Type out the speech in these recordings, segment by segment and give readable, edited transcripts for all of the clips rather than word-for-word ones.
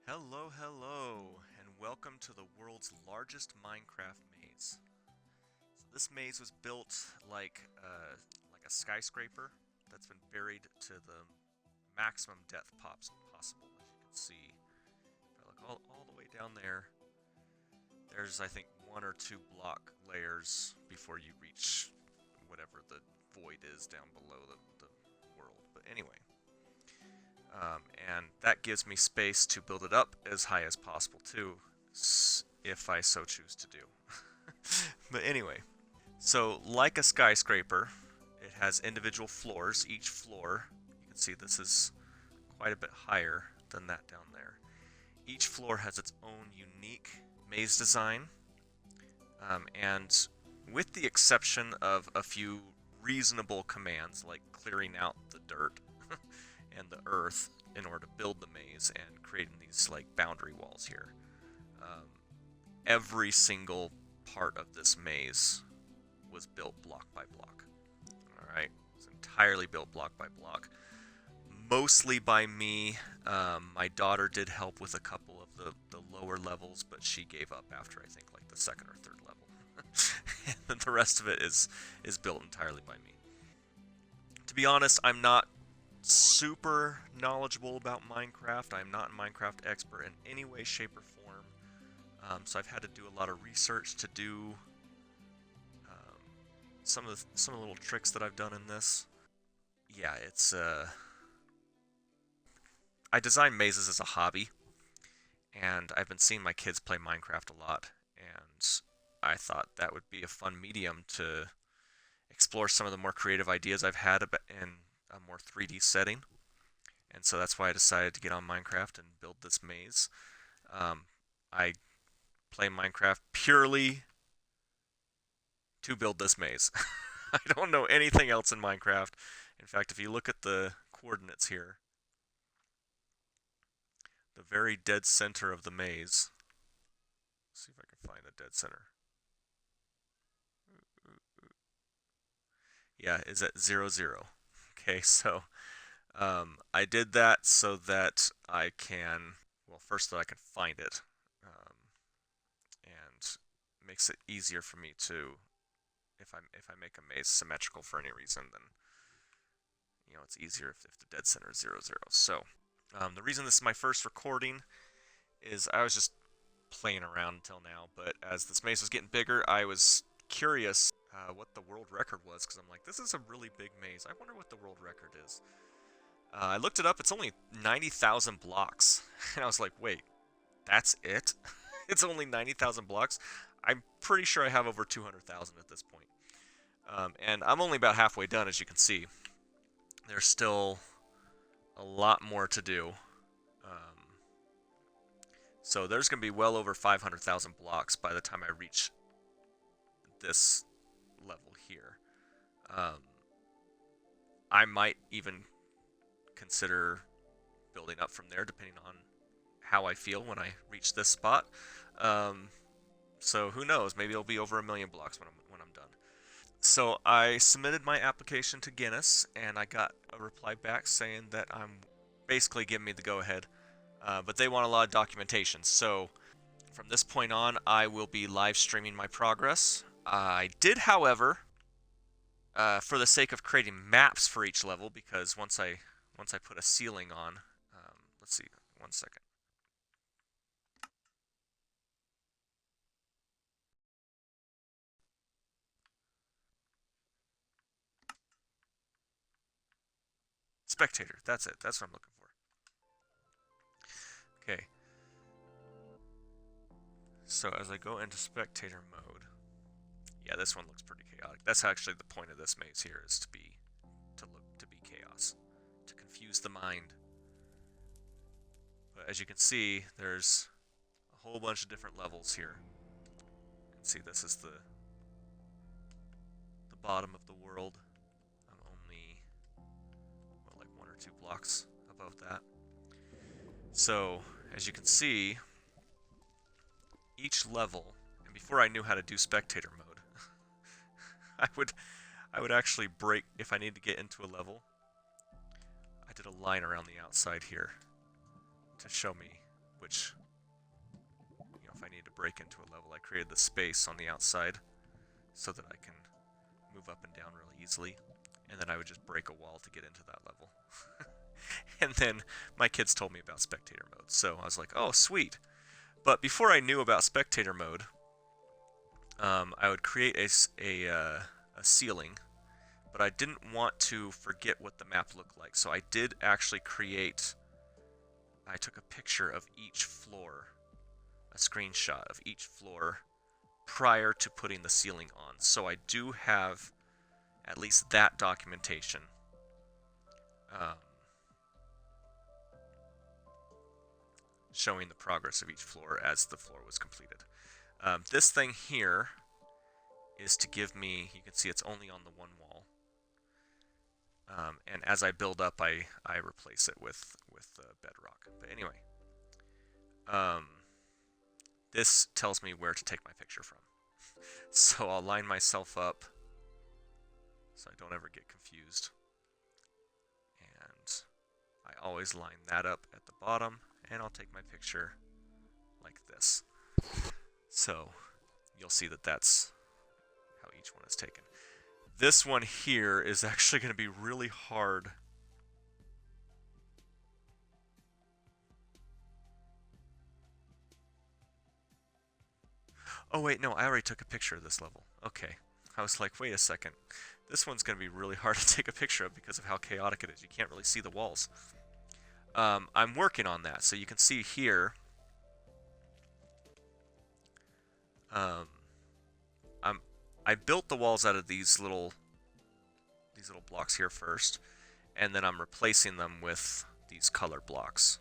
Hello, hello, and welcome to the world's largest Minecraft maze. So this maze was built like a skyscraper that's been buried to the maximum depth possible. As you can see, if I look all the way down there, there's I think one or two block layers before you reach whatever the void is down below the world. But anyway, and that gives me space to build it up as high as possible too, if I so choose to do. But anyway, so like a skyscraper, it has individual floors. Each floor, you can see this is quite a bit higher than that down there. Each floor has its own unique maze design, and with the exception of a few reasonable commands like clearing out the dirt and the earth in order to build the maze and creating these like boundary walls here. Um, every single part of this maze was built block by block. All right, it's entirely built block by block, mostly by me. My daughter did help with a couple of the lower levels, but she gave up after I think like the second or third level. And the rest of it is built entirely by me. To be honest, I'm not super knowledgeable about Minecraft. I'm not a Minecraft expert in any way, shape, or form. So I've had to do a lot of research to do some of the little tricks that I've done in this. Yeah, it's I design mazes as a hobby, and I've been seeing my kids play Minecraft a lot, and I thought that would be a fun medium to explore some of the more creative ideas I've had in a more 3D setting. And so that's why I decided to get on Minecraft and build this maze. I play Minecraft purely to build this maze. I don't know anything else in Minecraft. In fact, if you look at the coordinates here, the very dead center of the maze. Let's see if I can find the dead center. Yeah, is at 0, 0. Okay, so I did that so that I can, well, first that I can find it, and makes it easier for me to, if I make a maze symmetrical for any reason, then it's easier if the dead center is 0, 0. So the reason this is my first recording is I was just playing around until now, but as this maze was getting bigger, I was curious what the world record was because I'm like, this is a really big maze. I wonder what the world record is. I looked it up. It's only 90,000 blocks, and I was like, wait, that's it? It's only 90,000 blocks. I'm pretty sure I have over 200,000 at this point. And I'm only about halfway done, as you can see. There's still a lot more to do. Um, so there's going to be well over 500,000 blocks by the time I reach this level here. Um, I might even consider building up from there, depending on how I feel when I reach this spot. Um, so who knows? Maybe it'll be over 1 million blocks when I'm done. So I submitted my application to Guinness, and I got a reply back saying that I'm basically giving me the go-ahead, but they want a lot of documentation. So from this point on, I will be live streaming my progress. I did, however, for the sake of creating maps for each level, because once I put a ceiling on, let's see, 1 second. Spectator, that's it. That's what I'm looking for. Okay, so as I go into spectator mode, yeah, this one looks pretty chaotic. That's actually the point of this maze here, is to be chaos, to confuse the mind. But as you can see, there's a whole bunch of different levels here. You can see this is the bottom of the world. I'm only like 1 or 2 blocks above that. So as you can see, each level, and before I knew how to do spectator mode, I would I would actually break if I need to get into a level. I did a line around the outside here to show me which, if I need to break into a level, I created the space on the outside so that I can move up and down really easily, and then I would just break a wall to get into that level. And then my kids told me about spectator mode, so I was like, oh, sweet. But before I knew about spectator mode, I would create a ceiling, but I didn't want to forget what the map looked like, so I did actually I took a picture of each floor, a screenshot of each floor prior to putting the ceiling on. So I do have at least that documentation. Showing the progress of each floor as the floor was completed. This thing here is to give me, you can see it's only on the one wall. And as I build up, I replace it with bedrock. But anyway, this tells me where to take my picture from. So I'll line myself up so I don't ever get confused. And I always line that up at the bottom, and I'll take my picture like this. So you'll see that that's how each one is taken. This one here is actually going to be really hard. Oh wait, no, I already took a picture of this level. Okay. I was like, wait a second. This one's going to be really hard to take a picture of because of how chaotic it is. You can't really see the walls. I'm working on that. So you can see here, I built the walls out of these little blocks here first, and then I'm replacing them with these color blocks,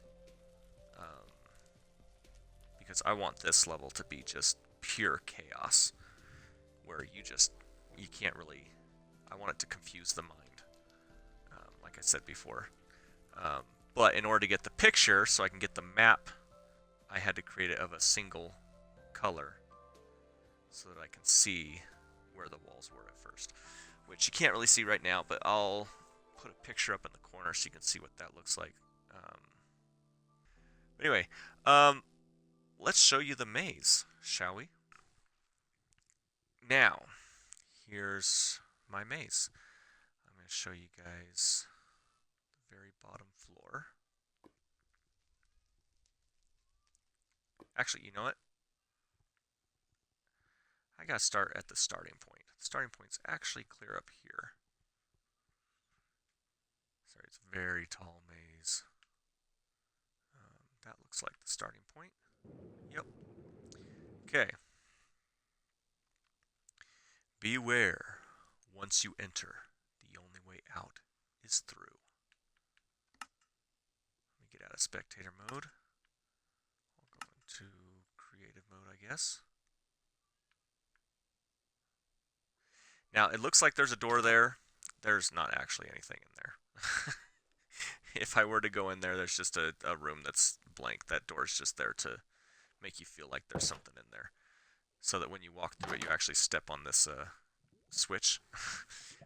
because I want this level to be just pure chaos, where you can't really, I want it to confuse the mind, like I said before. But in order to get the picture, so I can get the map, I had to create it of a single color so that I can see where the walls were at first, which you can't really see right now, but I'll put a picture up in the corner so you can see what that looks like. Anyway, let's show you the maze, shall we? Now, here's my maze. I'm going to show you guys the very bottom floor. Actually, you know what? I gotta start at the starting point. The starting point's actually clear up here. Sorry, it's a very tall maze. That looks like the starting point. Yep. Okay. Beware. Once you enter, the only way out is through. Let me get out of spectator mode. I'll go into creative mode, I guess. Now, it looks like there's a door there. There's not actually anything in there. If I were to go in there, there's just a room that's blank. That door's just there to make you feel like there's something in there, so that when you walk through it, you actually step on this switch,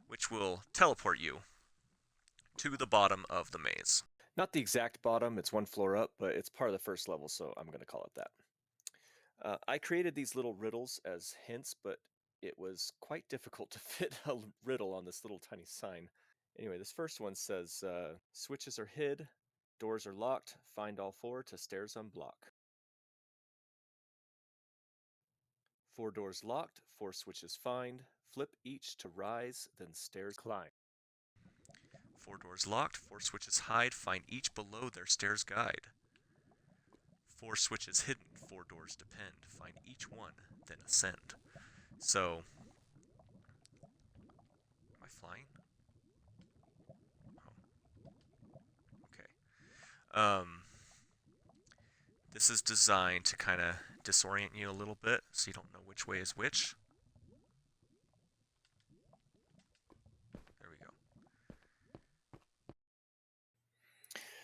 which will teleport you to the bottom of the maze. Not the exact bottom, it's one floor up, but it's part of the first level, so I'm going to call it that. I created these little riddles as hints, but it was quite difficult to fit a riddle on this little tiny sign. Anyway, this first one says, switches are hid, doors are locked, find all four to stairs unblock. 4 doors locked, 4 switches find, flip each to rise, then stairs climb. 4 doors locked, 4 switches hide, find each below their stairs guide. 4 switches hidden, 4 doors depend, find each one, then ascend. So, am I flying? Oh. Okay. This is designed to kind of disorient you a little bit, so you don't know which way is which. There we go.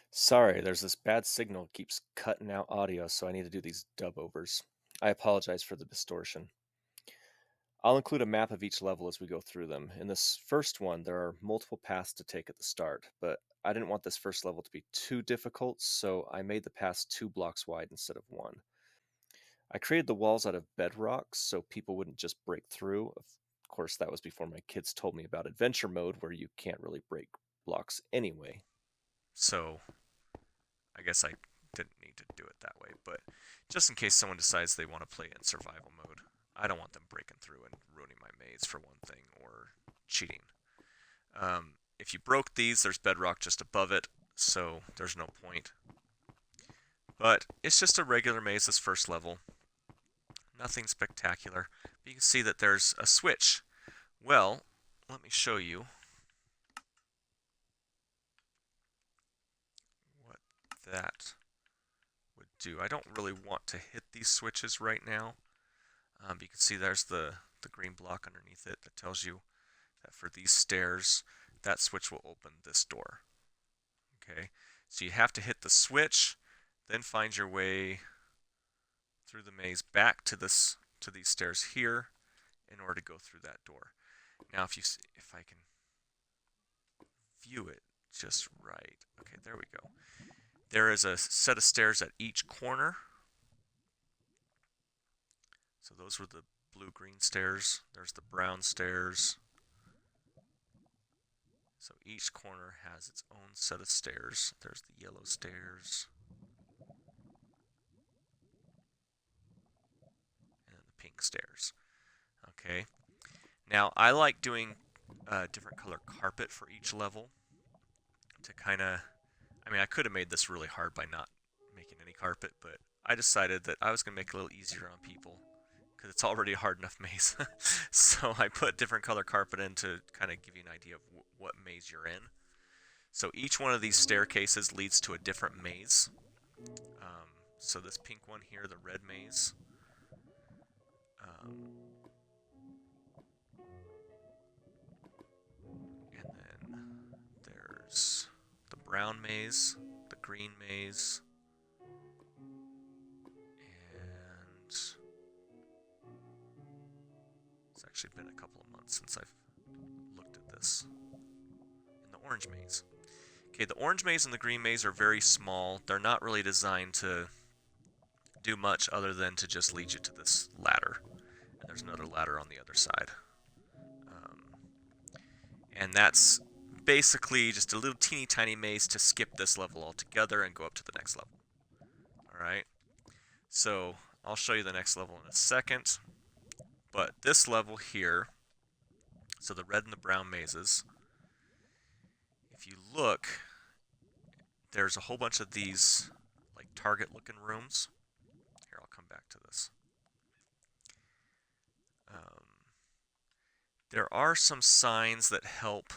Sorry, there's this bad signal keeps cutting out audio, so I need to do these dub overs. I apologize for the distortion. I'll include a map of each level as we go through them. In this first one, there are multiple paths to take at the start, but I didn't want this first level to be too difficult, so I made the paths 2 blocks wide instead of 1. I created the walls out of bedrock so people wouldn't just break through. Of course, that was before my kids told me about adventure mode, where you can't really break blocks anyway. So I guess I didn't need to do it that way, but just in case someone decides they want to play in survival mode, I don't want them breaking through and ruining my maze for one thing, or cheating. If you broke these, there's bedrock just above it, so there's no point. But it's just a regular maze this first level. Nothing spectacular. But you can see that there's a switch. Well, let me show you what that would do. I don't really want to hit these switches right now. You can see there's the green block underneath it that tells you that for these stairs, that switch will open this door. Okay, so you have to hit the switch, then find your way through the maze back to these stairs here in order to go through that door. Now, if I can view it just right, okay, there we go. There is a set of stairs at each corner. So those were the blue-green stairs. There's the brown stairs. So each corner has its own set of stairs. There's the yellow stairs. And the pink stairs. Okay. Now, I like doing a different color carpet for each level to kind of... I mean, I could have made this really hard by not making any carpet, but I decided that I was going to make it a little easier on people because it's already a hard enough maze. So I put different color carpet in to kind of give you an idea of what maze you're in. So each one of these staircases leads to a different maze. So this pink one here, the red maze. And then there's the brown maze, the green maze, and it's actually been a couple of months since I've looked at this. And the orange maze. Okay, the orange maze and the green maze are very small. They're not really designed to do much other than to just lead you to this ladder. And there's another ladder on the other side. And that's basically just a little teeny tiny maze to skip this level altogether and go up to the next level. Alright, so I'll show you the next level in a second. But this level here, so the red and the brown mazes, if you look, there's a whole bunch of these like target looking rooms. Here, I'll come back to this. There are some signs that help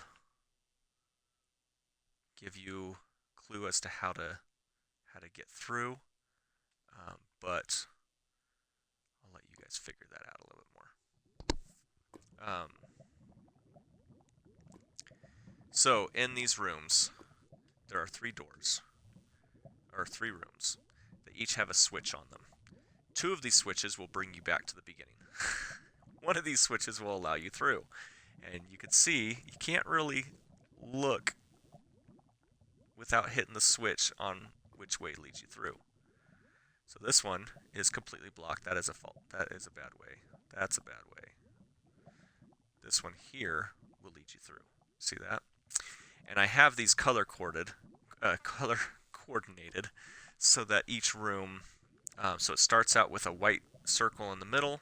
give you a clue as to how to get through, but I'll let you guys figure that out a little bit more. So in these rooms, there are 3 doors, or 3 rooms. They each have a switch on them. 2 of these switches will bring you back to the beginning. One of these switches will allow you through. And you can see, you can't really look without hitting the switch on which way leads you through. So this one is completely blocked. That is a fault. That is a bad way. That's a bad way. This one here will lead you through. See that? And I have these color coordinated, so that each room, so it starts out with a white circle in the middle,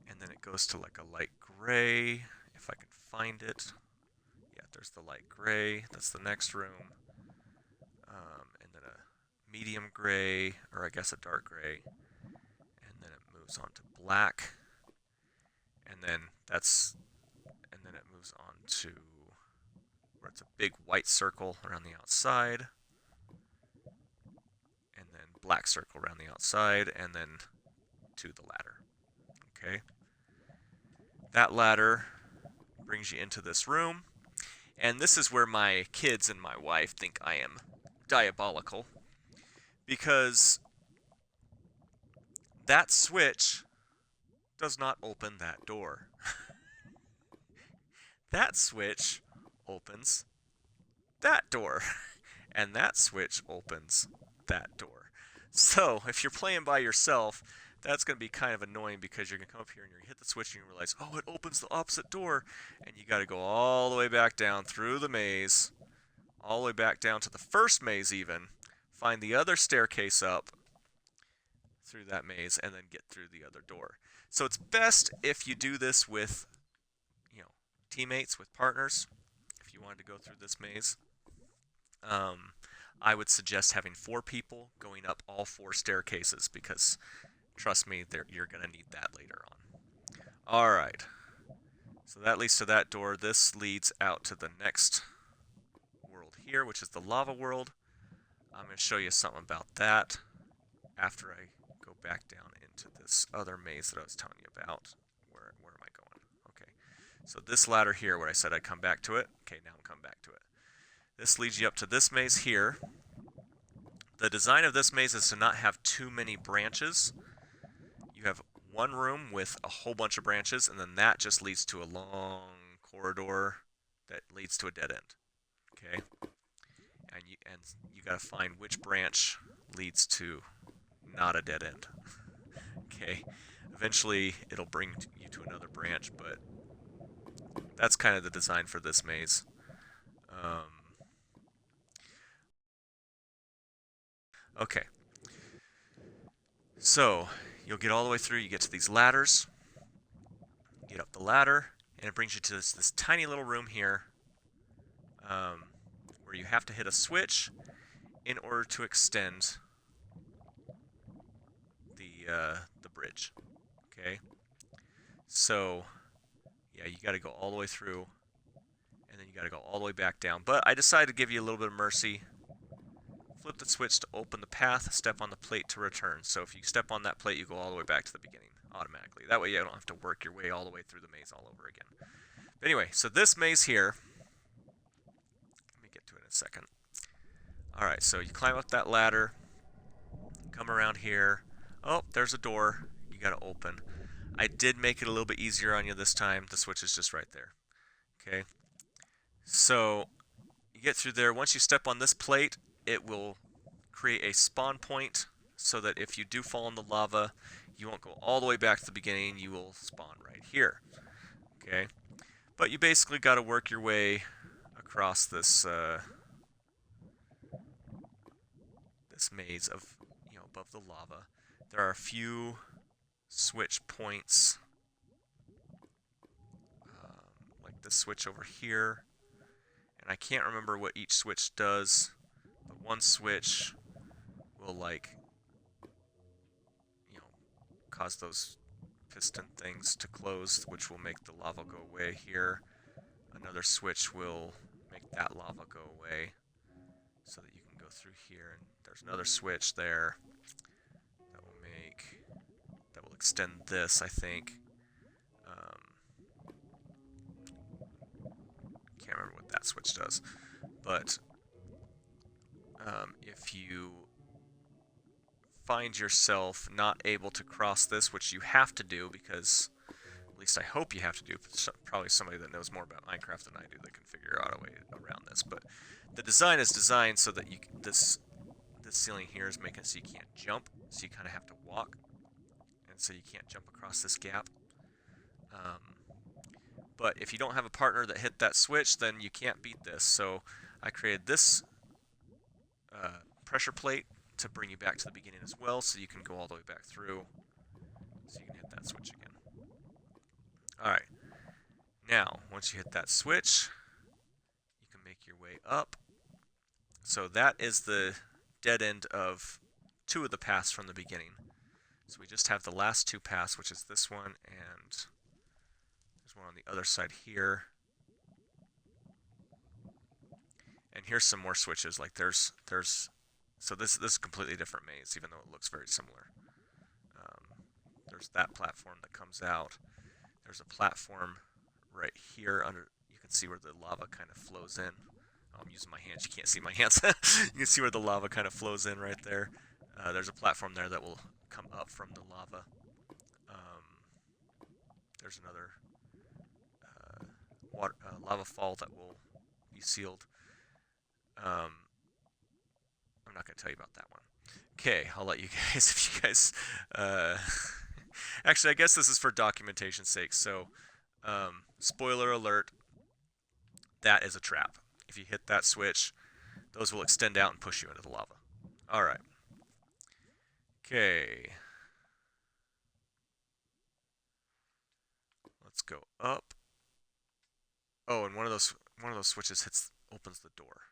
and then it goes to like a light gray, if I can find it. Yeah, there's the light gray. That's the next room. And then a medium gray, or I guess a dark gray, and then it moves on to black, and then it moves on to where it's a big white circle around the outside, and then black circle around the outside, and then to the ladder. Okay? That ladder brings you into this room, and this is where my kids and my wife think I am diabolical, because that switch does not open that door. That switch opens that door. And that switch opens that door. So if you're playing by yourself, that's going to be kind of annoying because you're going to come up here and you're going to hit the switch and you realize, oh, it opens the opposite door. And you got to go all the way back down through the maze, all the way back down to the first maze even, find the other staircase up through that maze, and then get through the other door. So it's best if you do this with, you know, teammates, with partners, if you wanted to go through this maze. Um, I would suggest having 4 people going up all 4 staircases because, trust me, you're going to need that later on. All right. So that leads to that door. This leads out to the next world here, which is the lava world. I'm going to show you something about that after I go back down into this other maze that I was telling you about. Where am I going? Okay. So this ladder here, where I said I'd come back to it. Okay, now I'm coming back to it. This leads you up to this maze here. The design of this maze is to not have too many branches. You have one room with a whole bunch of branches, and then that just leads to a long corridor that leads to a dead end. Okay? And you got to find which branch leads to not a dead end. Okay? Eventually, it'll bring you to another branch, but that's kind of the design for this maze. Okay. So, you'll get all the way through, you get to these ladders, get up the ladder, and it brings you to this tiny little room here where you have to hit a switch in order to extend the bridge. Okay? So, yeah, you got to go all the way through, and then you got to go all the way back down. But I decided to give you a little bit of mercy. Flip the switch to open the path, step on the plate to return. So if you step on that plate, you go all the way back to the beginning automatically. That way you don't have to work your way all the way through the maze all over again. But anyway, so this maze here, let me get to it in a second. Alright, so you climb up that ladder, come around here. Oh, there's a door you gotta open. I did make it a little bit easier on you this time. The switch is just right there. Okay, so you get through there. Once you step on this plate, it will create a spawn point so that if you do fall in the lava, you won't go all the way back to the beginning. You will spawn right here. Okay, but you basically got to work your way across this this maze of, above the lava. There are a few switch points, like this switch over here, and I can't remember what each switch does. But one switch will, like, cause those piston things to close, which will make the lava go away here. Another switch will make that lava go away so that you can go through here. And there's another switch there that will extend this, I think. Can't remember what that switch does. But if you find yourself not able to cross this, which you have to do because, at least I hope you have to do, probably somebody that knows more about Minecraft than I do that can figure out a way around this, but the design is designed so that this ceiling here is making it so you can't jump, so you kind of have to walk, and so you can't jump across this gap. But if you don't have a partner that hit that switch, then you can't beat this. So I created this pressure plate to bring you back to the beginning as well, so you can go all the way back through, so you can hit that switch again. Alright, now once you hit that switch, you can make your way up. So that is the dead end of 2 of the paths from the beginning. So we just have the last 2 paths, which is this one, and there's one on the other side here. And here's some more switches. Like so this is a completely different maze, even though it looks very similar. There's that platform that comes out. There's a platform right here under. You can see where the lava kind of flows in. Oh, I'm using my hands. You can't see my hands. You can see where the lava kind of flows in right there. There's a platform there that will come up from the lava. There's another lava fall that will be sealed. Um, I'm not going to tell you about that one. Okay, I'll let you guys, if you guys, uh, actually, I guess this is for documentation's sake. So, spoiler alert, that is a trap. If you hit that switch, those will extend out and push you into the lava. All right. Okay. Let's go up. Oh, and one of those switches opens the door.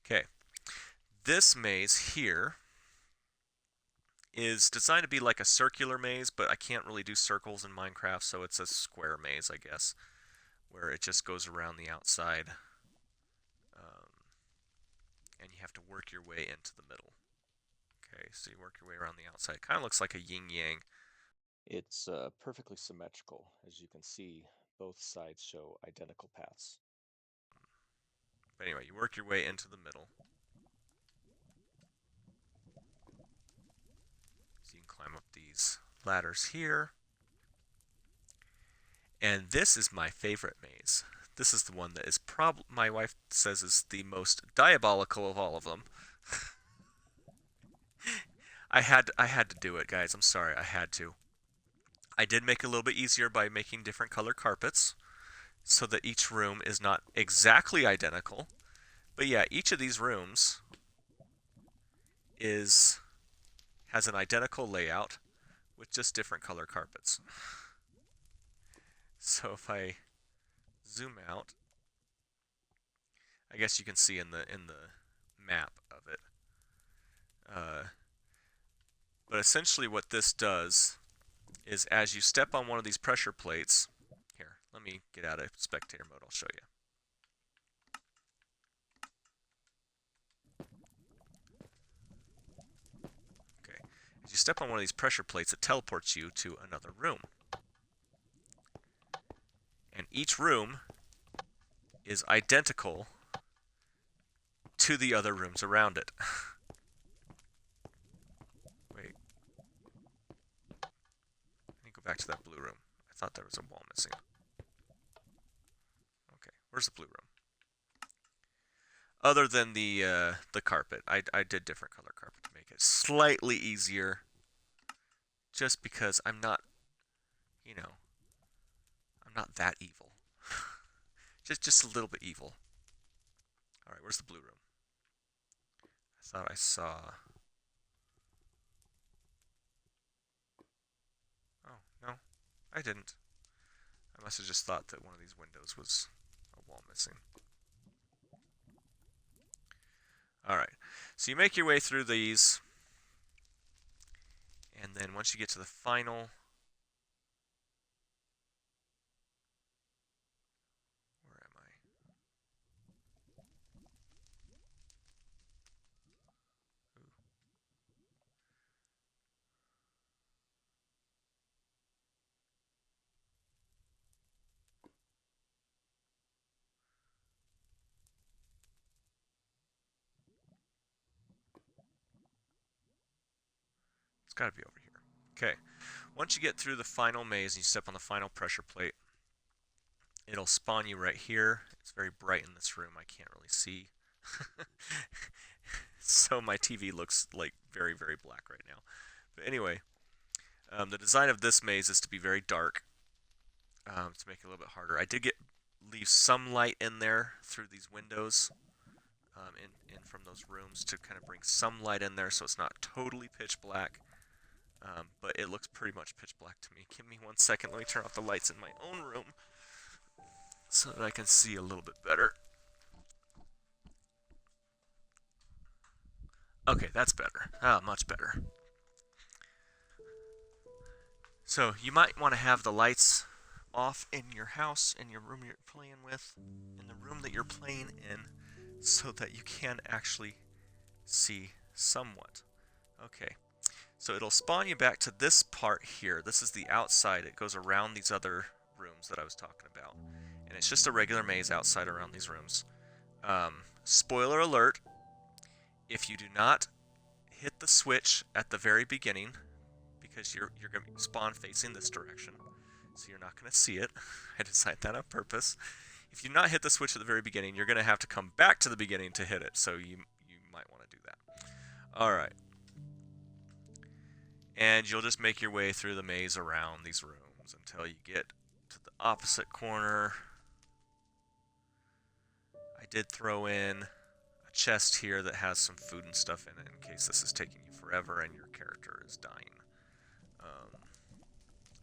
Okay. This maze here is designed to be like a circular maze, but I can't really do circles in Minecraft, so it's a square maze, I guess, where it just goes around the outside, um, and you have to work your way into the middle. Okay, so you work your way around the outside. It kind of looks like a yin-yang. It's perfectly symmetrical. As you can see, both sides show identical paths. But anyway, you work your way into the middle. So you can climb up these ladders here. And this is my favorite maze. This is the one that is my wife says is the most diabolical of all of them. I had to do it, guys. I'm sorry, I had to. I did make it a little bit easier by making different color carpets so that each room is not exactly identical. But yeah, each of these rooms is has an identical layout with just different color carpets. So if I zoom out, I guess you can see in the map of it. But essentially what this does is as you step on one of these pressure plates, here, let me get out of spectator mode, I'll show you. Okay, as you step on one of these pressure plates, it teleports you to another room. And each room is identical to the other rooms around it. Wait. Let me go back to that blue room. I thought there was a wall missing. Okay, where's the blue room? Other than the carpet, I did different color carpet to make it slightly easier. Just because I'm not, you know, I'm not that evil. just a little bit evil. All right, where's the blue room? I thought I saw. Oh no, I didn't. I must have just thought that one of these windows was a wall missing. All right, so you make your way through these, and then once you get to the final, where am I? Ooh. It's got to be over here. Okay, once you get through the final maze and you step on the final pressure plate, it'll spawn you right here. It's very bright in this room. I can't really see. So my TV looks like very, very black right now. But anyway, the design of this maze is to be very dark, to make it a little bit harder. I did leave some light in there through these windows, in from those rooms to kind of bring some light in there so it's not totally pitch black. But it looks pretty much pitch black to me. Give me 1 second. Let me turn off the lights in my own room so that I can see a little bit better. Okay, that's better. Ah, much better. So you might want to have the lights off in your house, in your room you're playing with, in the room that you're playing in, so that you can actually see somewhat. Okay, so it'll spawn you back to this part here. This is the outside. It goes around these other rooms that I was talking about. And it's just a regular maze outside around these rooms. Spoiler alert, if you do not hit the switch at the very beginning, because you're going to spawn facing this direction, so you're not going to see it. I designed that on purpose. if you not hit the switch at the very beginning, you're going to have to come back to the beginning to hit it. So you might want to do that. All right. And you'll just make your way through the maze around these rooms until you get to the opposite corner. I did throw in a chest here that has some food and stuff in it in case this is taking you forever and your character is dying.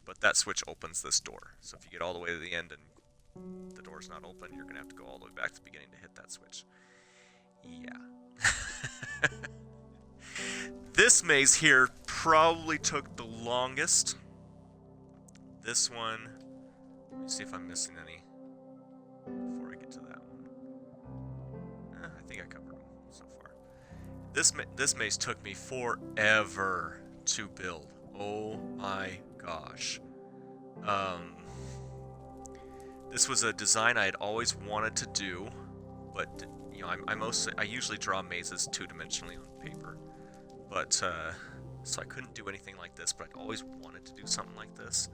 But that switch opens this door. So if you get all the way to the end and the door's not open, you're going to have to go all the way back to the beginning to hit that switch. Yeah. This maze here probably took the longest. This one, let me see if I'm missing any before I get to that one. I think I covered them so far. This maze took me forever to build. Oh my gosh. This was a design I had always wanted to do, but you know, I usually draw mazes two-dimensionally on paper, but so I couldn't do anything like this. But I always wanted to do something like this,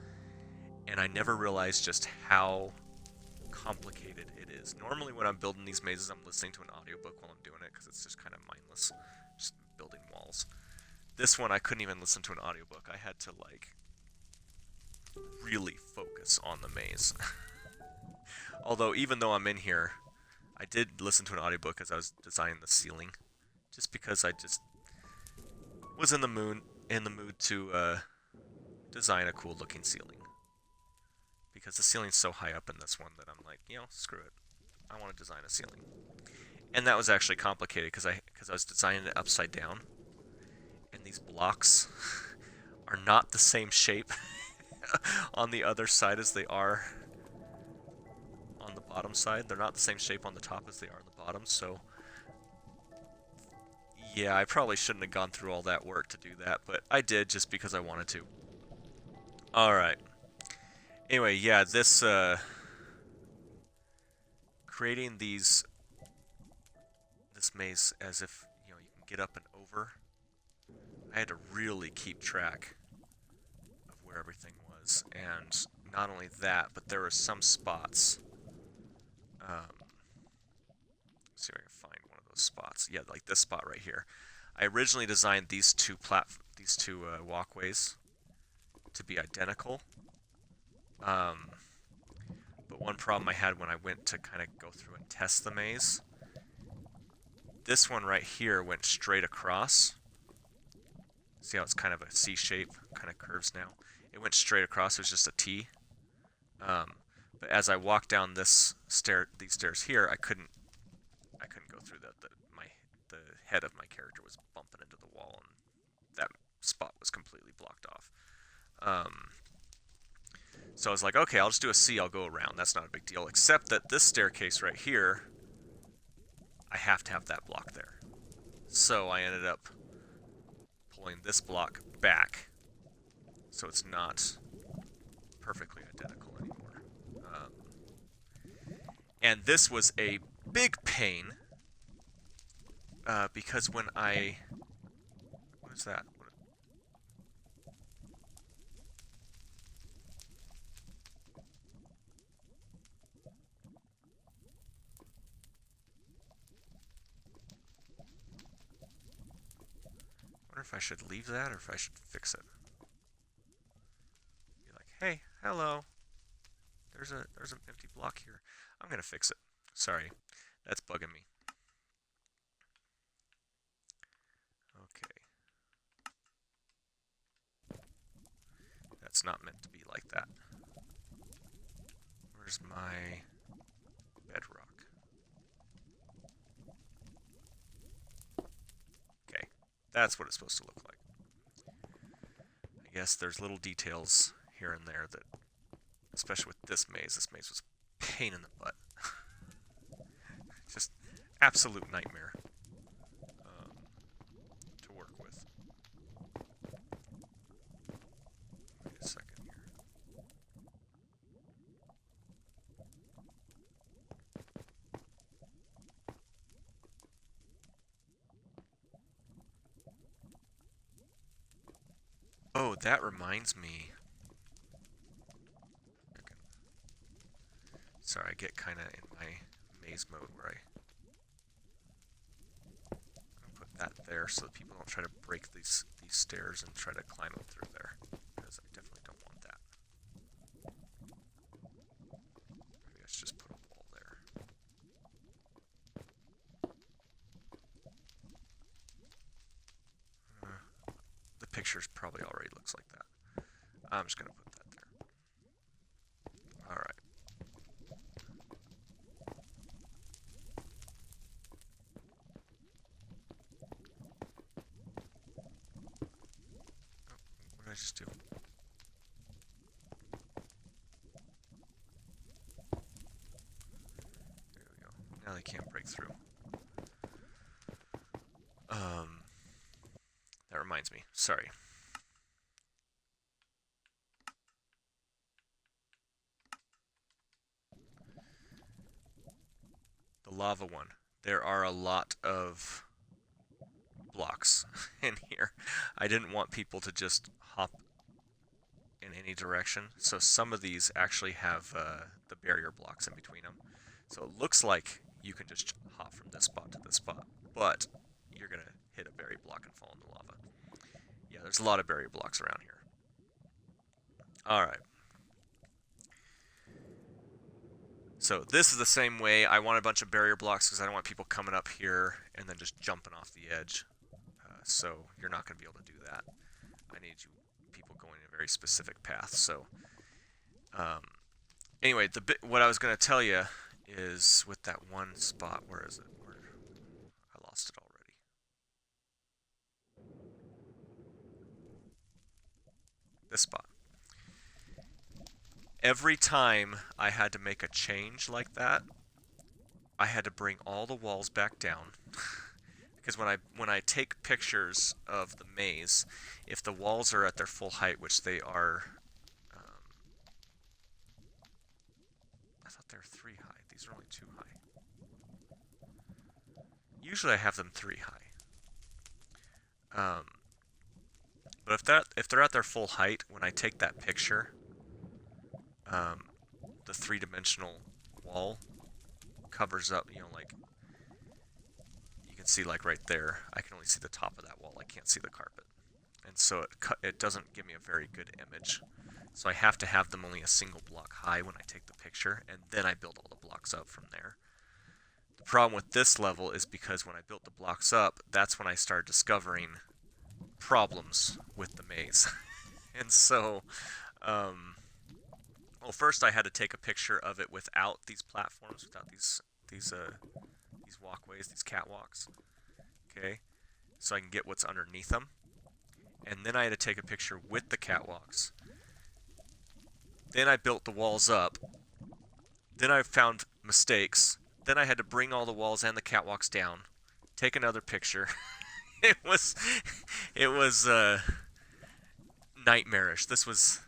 and I never realized just how complicated it is. Normally, when I'm building these mazes, I'm listening to an audiobook while I'm doing it because it's just kind of mindless, just building walls. This one, I couldn't even listen to an audiobook. I had to, like, really focus on the maze. Although, even though I'm in here, I did listen to an audiobook as I was designing the ceiling, just because I just was in the mood to design a cool-looking ceiling. Because the ceiling's so high up in this one that I'm like, you know, screw it. I want to design a ceiling. And that was actually complicated because I was designing it upside down. And these blocks are not the same shape on the other side as they are on the bottom side. They're not the same shape on the top as they are on the bottom, so yeah, I probably shouldn't have gone through all that work to do that, but I did just because I wanted to. Alright. Anyway, yeah, this, creating this maze as if, you know, you can get up and over, I had to really keep track of where everything was, and not only that, but there were some spots, let's see if I can find one of those spots. Yeah, like this spot right here. I originally designed these two walkways to be identical, but one problem I had when I went to kind of go through and test the maze, this one right here went straight across. See how it's kind of a C shape, kind of curves now? It went straight across, it was just a T. But as I walked down these stairs here, I couldn't go through the head of my character was bumping into the wall, and that spot was completely blocked off. So I was like, okay, I'll just do a C, I'll go around. That's not a big deal, except that this staircase right here, I have to have that block there. So I ended up pulling this block back, so it's not perfectly identical anymore. And this was a big pain, because when I... What is that? I wonder if I should leave that or if I should fix it. Be like, hey, hello. There's an empty block here. I'm gonna fix it. Sorry, that's bugging me. Okay. That's not meant to be like that. Where's my bedrock? Okay, that's what it's supposed to look like. I guess there's little details here and there that, especially with this maze was a pain in the butt. Just absolute nightmare to work with. Wait a second here. Oh, that reminds me. Sorry, I get kind of in my maze mode where I put that there so that people don't try to break these stairs and try to climb up through there, because I definitely don't want that. Maybe I should just put a wall there. The pictures probably already looks like that. I'm just gonna put that there. All right. What did I just do? There we go. Now they can't break through. That reminds me. Sorry. The lava one. There are a lot of blocks in here. I didn't want people to just hop in any direction, so some of these actually have the barrier blocks in between them. So it looks like you can just hop from this spot to this spot, but you're going to hit a barrier block and fall in the lava. Yeah, there's a lot of barrier blocks around here. Alright. So this is the same way. I want a bunch of barrier blocks because I don't want people coming up here and then just jumping off the edge. So you're not going to be able to do that. I need you people going in a very specific path. So anyway, what I was going to tell you is with that one spot. Where is it? I lost it already. This spot. Every time I had to make a change like that, I had to bring all the walls back down. Because when I take pictures of the maze, if the walls are at their full height, which they are, I thought they were 3 high. These are only 2 high. Usually I have them 3 high. But if they're at their full height, when I take that picture, the 3-dimensional wall covers up, like you can see like right there, I can only see the top of that wall. I can't see the carpet. And so it doesn't give me a very good image. So I have to have them only a single block high when I take the picture, and then I build all the blocks up from there. The problem with this level is because when I built the blocks up, that's when I started discovering problems with the maze. And so, well, first I had to take a picture of it without these platforms, without these walkways, these catwalks. Okay, so I can get what's underneath them. And then I had to take a picture with the catwalks. Then I built the walls up. Then I found mistakes. Then I had to bring all the walls and the catwalks down, take another picture. it was nightmarish. This was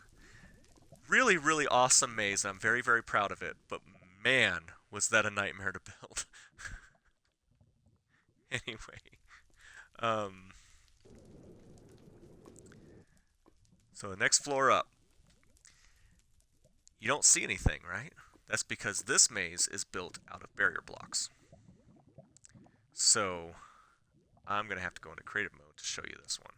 really, really awesome maze. I'm very, very proud of it. But man, was that a nightmare to build. Anyway, so the next floor up. You don't see anything, right? That's because this maze is built out of barrier blocks. So I'm going to have to go into creative mode to show you this one,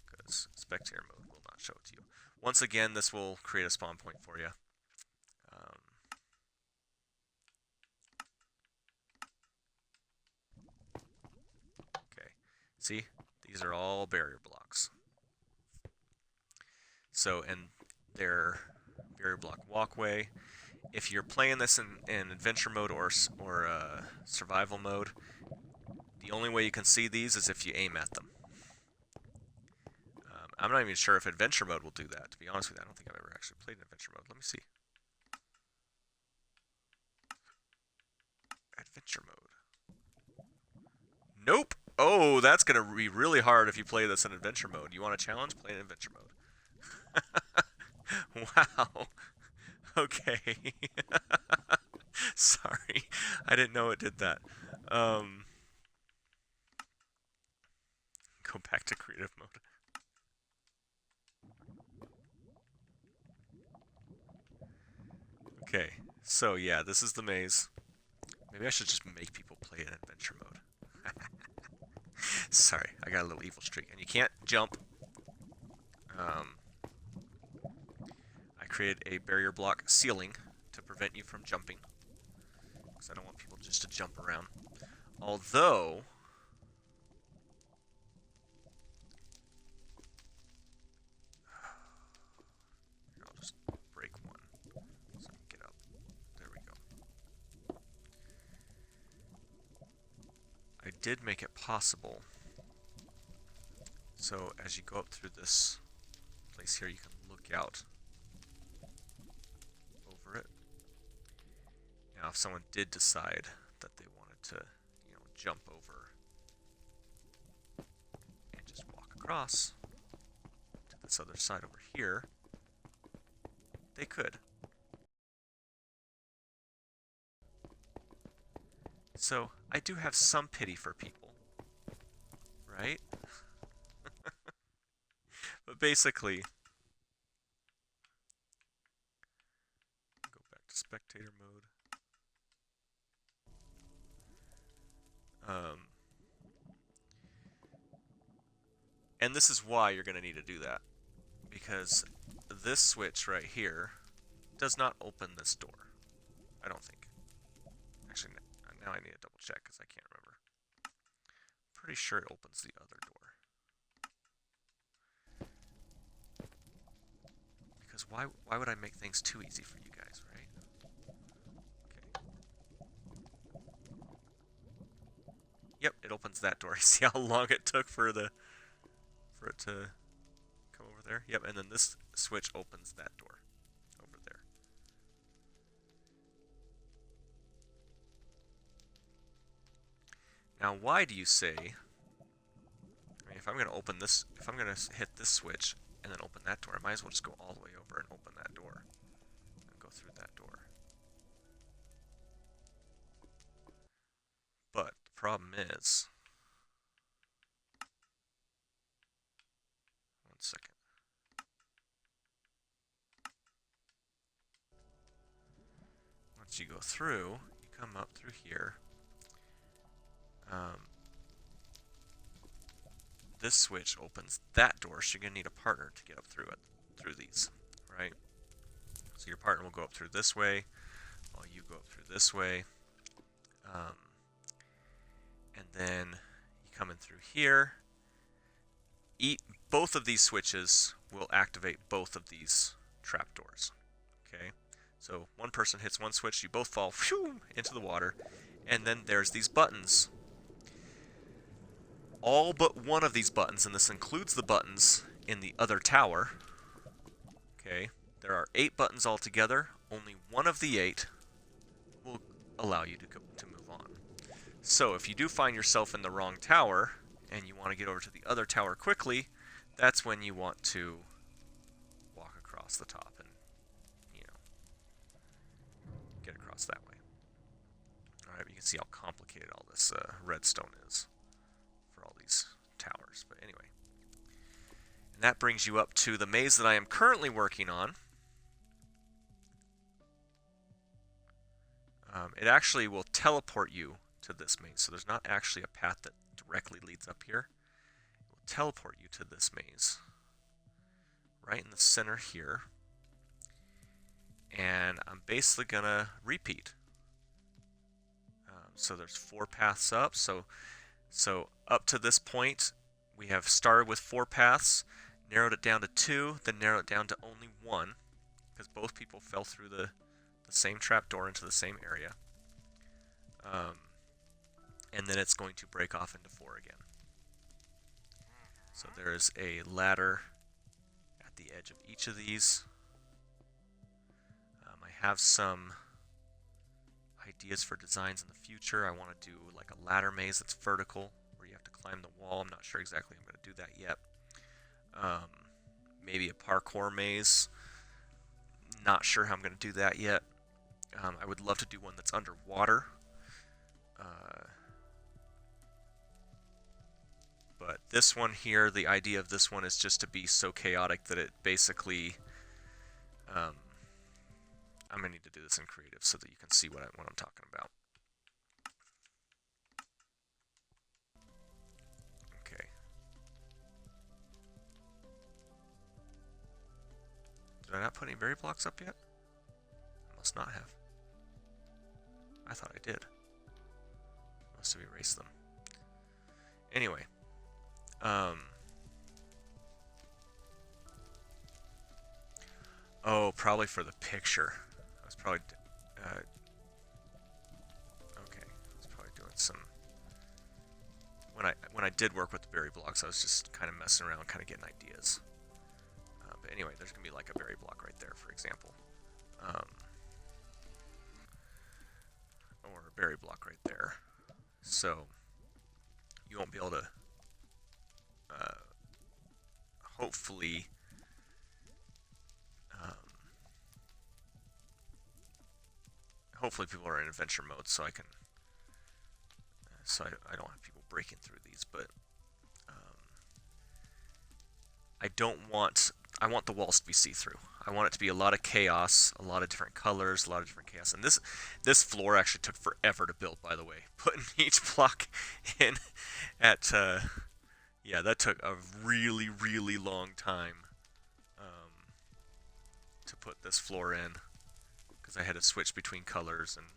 because spectator mode will not show it to you. Once again, this will create a spawn point for you. Okay, see? These are all barrier blocks. So, and they're barrier block walkway. If you're playing this in adventure mode or survival mode, the only way you can see these is if you aim at them. I'm not even sure if adventure mode will do that, to be honest with you. I don't think I've ever actually played in adventure mode. Let me see. Adventure mode. Nope. Oh, that's going to be really hard if you play this in adventure mode. You want a challenge? Play in adventure mode. Wow. Okay. Sorry. I didn't know it did that. Go back to creative mode. Okay. So yeah, this is the maze. Maybe I should just make people play in adventure mode. Sorry, I got a little evil streak. And you can't jump. Um, I created a barrier block ceiling to prevent you from jumping. Because I don't want people just to jump around. Although, I'll just break one so I can get up. There we go. I did make it possible. So as you go up through this place here, you can look out over it. Now, if someone did decide that they wanted to, jump over and just walk across to this other side over here, they could. So I do have some pity for people, right? But basically, go back to spectator mode. And this is why you're going to need to do that. Because this switch right here does not open this door. I don't think. Actually, now I need to double check because I can't remember. Pretty sure it opens the other door. Because why would I make things too easy for you guys, right? Okay. Yep, it opens that door. See how long it took for it to come over there? Yep, and then this switch opens that door over there. Now, why do you say? I mean, if I'm going to open this, if I'm going to hit this switch and then open that door, I might as well just go all the way over and open that door and go through that door. But the problem is, one second. Once you go through, you come up through here. This switch opens that door, so you're going to need a partner to get up through it, through these, right? So your partner will go up through this way, while you go up through this way. And then you come in through here. Both of these switches will activate both of these trapdoors. Okay? So one person hits one switch, you both fall into the water, and then there's these buttons. All but one of these buttons, and this includes the buttons in the other tower. Okay? There are 8 buttons altogether. Only one of the 8 will allow you to move on. So if you do find yourself in the wrong tower, and you want to get over to the other tower quickly, that's when you want to walk across the top and, get across that way. Alright, you can see how complicated all this redstone is for all these towers. But anyway. And that brings you up to the maze that I am currently working on. It actually will teleport you to this maze. So there's not actually a path that directly leads up here. It will teleport you to this maze. Right in the center here. And I'm basically going to repeat. So there's 4 paths up. So up to this point, we have started with 4 paths, narrowed it down to 2, then narrowed it down to only 1, because both people fell through the same trapdoor into the same area. And then it's going to break off into 4 again. So there is a ladder at the edge of each of these. I have some ideas for designs in the future. I want to do like a ladder maze that's vertical, where you have to climb the wall. I'm not sure exactly I'm going to do that yet. Maybe a parkour maze. Not sure how I'm going to do that yet. I would love to do one that's underwater. But this one here, the idea of this one is just to be so chaotic that it basically, I'm gonna need to do this in creative so that you can see what I'm talking about. Okay. Did I not put any berry blocks up yet? I must not have. I thought I did. Must have erased them. Anyway, oh, probably for the picture. I was probably, okay. I was probably doing some. When I did work with the berry blocks, I was just kind of messing around, kind of getting ideas. But anyway, there's gonna be like a berry block right there, for example, or a berry block right there. So you won't be able to, hopefully, um, hopefully people are in adventure mode, so I can, so I don't have people breaking through these, but I don't want. I want the walls to be see-through. I want it to be a lot of chaos, a lot of different colors, a lot of different chaos. And this floor actually took forever to build, by the way. Putting each block in at yeah, that took a really really long time to put this floor in because I had to switch between colors and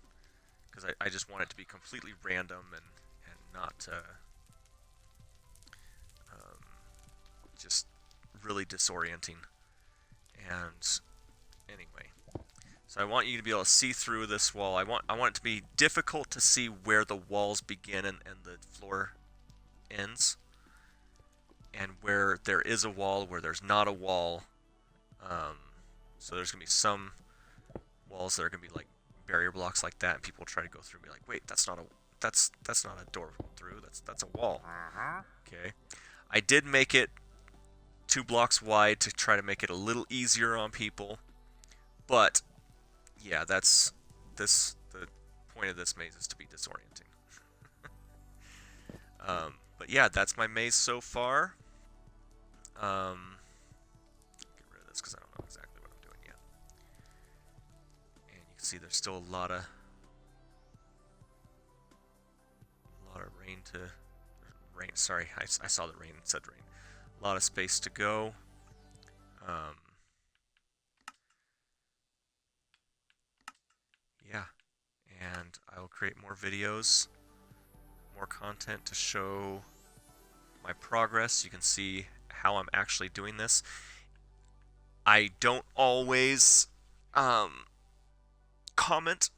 because I just want it to be completely random and not um, just really disorienting. And anyway, so I want you to be able to see through this wall. I want it to be difficult to see where the walls begin and the floor ends, and where there is a wall, where there's not a wall. So there's gonna be some walls that are gonna be like barrier blocks like that, and people will try to go through and be like, wait, that's not a door through. That's a wall. Okay. I did make it 2 blocks wide to try to make it a little easier on people, but yeah, that's the point of this maze is to be disorienting. But yeah, that's my maze so far. Get rid of this because I don't know exactly what I'm doing yet. And you can see there's still a lot of rain to rain. Sorry, I saw the rain and said rain. A lot of space to go. Yeah, and I will create more videos, more content to show my progress. You can see how I'm actually doing this. I don't always comment.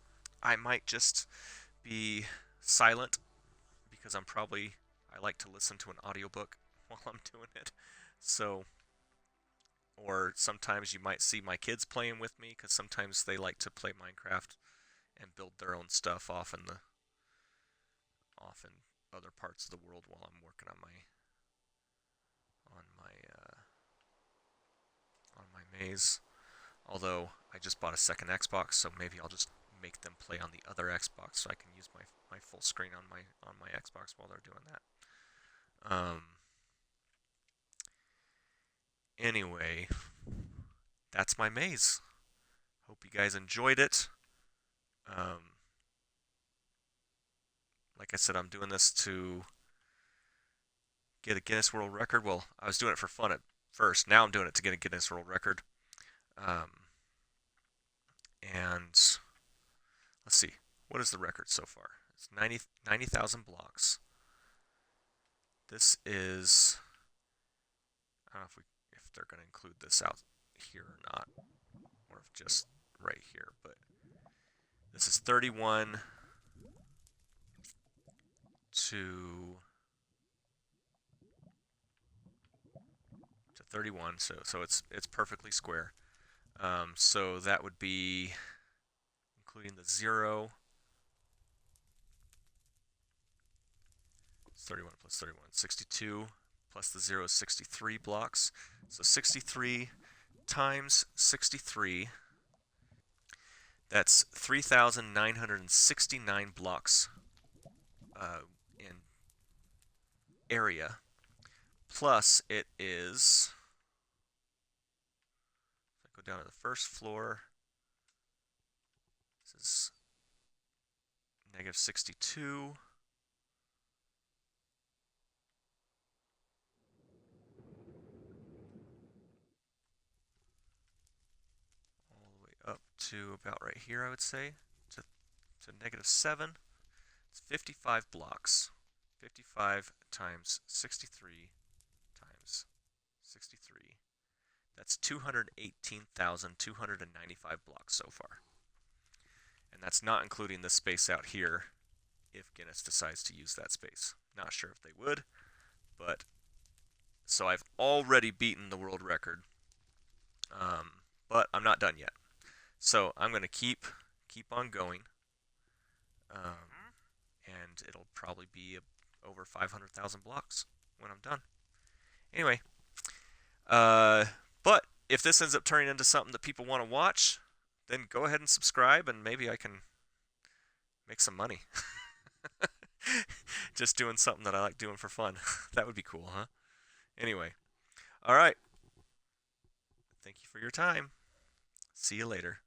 I might just be silent because I like to listen to an audiobook while I'm doing it. So, or sometimes you might see my kids playing with me because sometimes they like to play Minecraft and build their own stuff off in other parts of the world while I'm working on on my my maze. Although I just bought a second Xbox, so maybe I'll just make them play on the other Xbox so I can use my full screen on my Xbox while they're doing that. Anyway, that's my maze. Hope you guys enjoyed it. Like I said, I'm doing this to get a Guinness World Record. Well, I was doing it for fun at first. Now I'm doing it to get a Guinness World Record. And let's see, what is the record so far? It's 90,000 blocks. This is, I don't know if they're going to include this out here or not, or if just right here, but this is 31 to 31, so it's perfectly square. So that would be including the 0. It's 31 plus 31, 62 plus the 0 is 63 blocks. So 63 times 63, that's 3,969 blocks in area. Plus it is, if I go down to the first floor, is negative 62. All the way up to about right here, I would say, to, to negative 7. It's 55 blocks. 55 times 63 times 63. That's 218,295 blocks so far. And that's not including the space out here if Guinness decides to use that space. Not sure if they would, but so I've already beaten the world record, but I'm not done yet. So I'm gonna keep on going, and it'll probably be over 500,000 blocks when I'm done. Anyway, uh, but if this ends up turning into something that people want to watch, then go ahead and subscribe, and maybe I can make some money. Just doing something that I like doing for fun. That would be cool, huh? Anyway, all right. Thank you for your time. See you later.